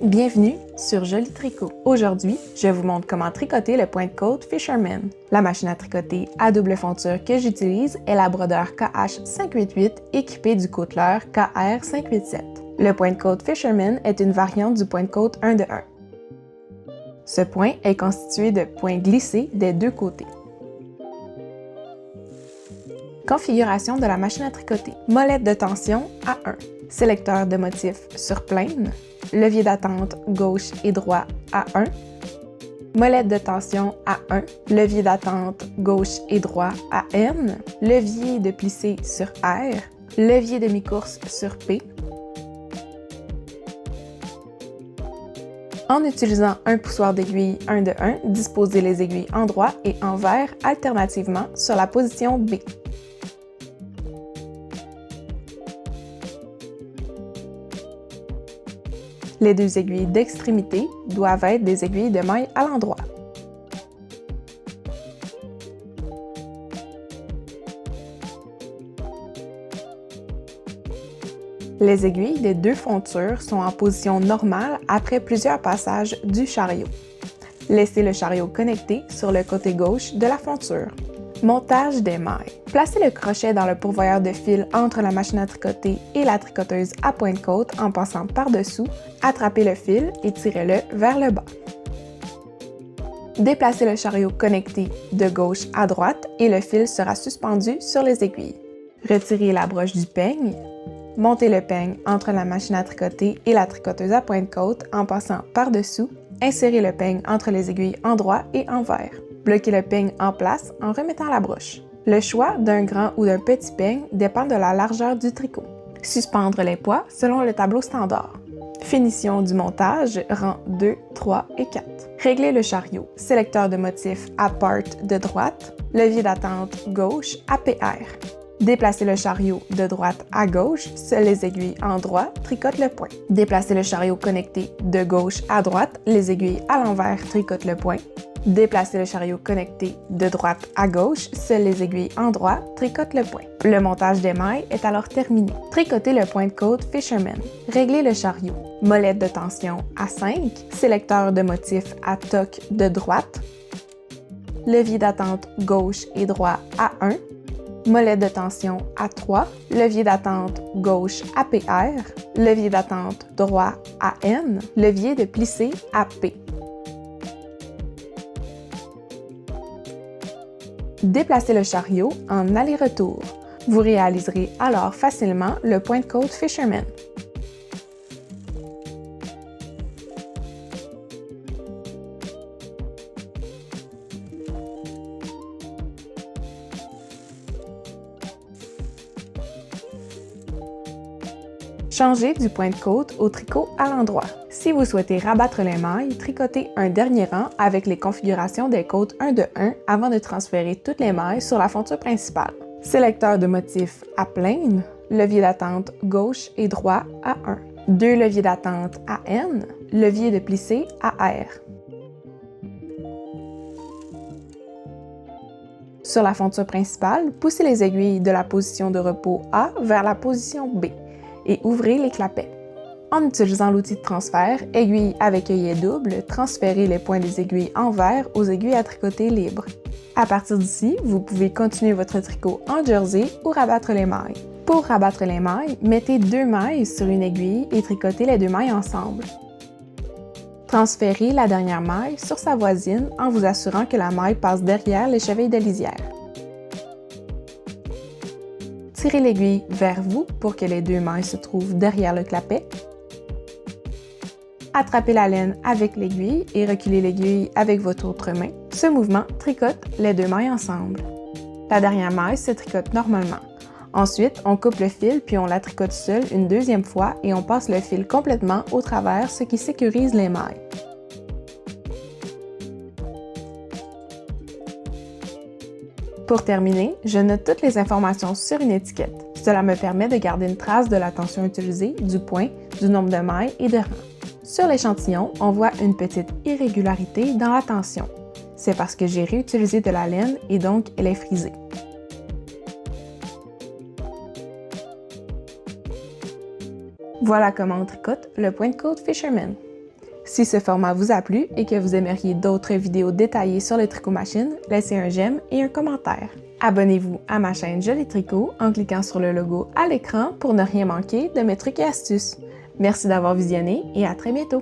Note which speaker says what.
Speaker 1: Bienvenue sur Joli Tricot. Aujourd'hui, je vous montre comment tricoter le point de côte Fisherman. La machine à tricoter à double fonture que j'utilise est la brodeur KH588 équipée du côteleur KR587. Le point de côte Fisherman est une variante du point de côte 1 de 1. Ce point est constitué de points glissés des deux côtés. Configuration de la machine à tricoter. Molette de tension A1. Sélecteur de motifs sur plaine. Levier d'attente gauche et droit A1. Molette de tension A1. Levier d'attente gauche et droit AN. Levier de plissé sur R. Levier de mi-course sur P. En utilisant un poussoir d'aiguille 1 de 1, disposez les aiguilles en droit et envers alternativement sur la position B. Les deux aiguilles d'extrémité doivent être des aiguilles de maille à l'endroit. Les aiguilles des deux fontures sont en position normale après plusieurs passages du chariot. Laissez le chariot connecté sur le côté gauche de la fonture. Montage des mailles. Placez le crochet dans le pourvoyeur de fil entre la machine à tricoter et la tricoteuse à point de côte en passant par-dessous. Attrapez le fil et tirez-le vers le bas. Déplacez le chariot connecté de gauche à droite et le fil sera suspendu sur les aiguilles. Retirez la broche du peigne. Montez le peigne entre la machine à tricoter et la tricoteuse à point de côte en passant par-dessous. Insérez le peigne entre les aiguilles en droit et envers. Bloquez le peigne en place en remettant la broche. Le choix d'un grand ou d'un petit peigne dépend de la largeur du tricot. Suspendre les poids selon le tableau standard. Finition du montage, rang 2, 3 et 4. Réglez le chariot. Sélecteur de motifs à part de droite. Levier d'attente gauche APR. Déplacez le chariot de droite à gauche, seules les aiguilles en droit tricotent le point. Déplacez le chariot connecté de gauche à droite, les aiguilles à l'envers tricotent le point. Déplacez le chariot connecté de droite à gauche, seules les aiguilles en droit tricotent le point. Le montage des mailles est alors terminé. Tricotez le point de côte Fisherman. Réglez le chariot. Molette de tension à 5, sélecteur de motifs à toc de droite, levier d'attente gauche et droit A1, molette de tension A3, levier d'attente gauche APR, levier d'attente droit AN, levier de plissé AP. Déplacez le chariot en aller-retour. Vous réaliserez alors facilement le point de côte Fisherman. Changez du point de côte au tricot à l'endroit. Si vous souhaitez rabattre les mailles, tricotez un dernier rang avec les configurations des côtes 1 de 1 avant de transférer toutes les mailles sur la fonture principale. Sélecteur de motifs à plaine, levier d'attente gauche et droit A1, 2 leviers d'attente AN, levier de plissé AR. Sur la fonture principale, poussez les aiguilles de la position de repos A vers la position B et ouvrez les clapets. En utilisant l'outil de transfert, aiguille avec œillet double, transférez les points des aiguilles envers aux aiguilles à tricoter libres. À partir d'ici, vous pouvez continuer votre tricot en jersey ou rabattre les mailles. Pour rabattre les mailles, mettez 2 mailles sur une aiguille et tricotez les 2 mailles ensemble. Transférez la dernière maille sur sa voisine en vous assurant que la maille passe derrière les chevilles de lisière. Tirez l'aiguille vers vous pour que les 2 mailles se trouvent derrière le clapet. Attrapez la laine avec l'aiguille et reculez l'aiguille avec votre autre main. Ce mouvement tricote les 2 mailles ensemble. La dernière maille se tricote normalement. Ensuite, on coupe le fil puis on la tricote seule une deuxième fois et on passe le fil complètement au travers, ce qui sécurise les mailles. Pour terminer, je note toutes les informations sur une étiquette. Cela me permet de garder une trace de la tension utilisée, du point, du nombre de mailles et de rangs. Sur l'échantillon, on voit une petite irrégularité dans la tension. C'est parce que j'ai réutilisé de la laine et donc elle est frisée. Voilà comment on tricote le point de côte Fisherman. Si ce format vous a plu et que vous aimeriez d'autres vidéos détaillées sur le tricot machine, laissez un j'aime et un commentaire. Abonnez-vous à ma chaîne Joli Tricot en cliquant sur le logo à l'écran pour ne rien manquer de mes trucs et astuces. Merci d'avoir visionné et à très bientôt!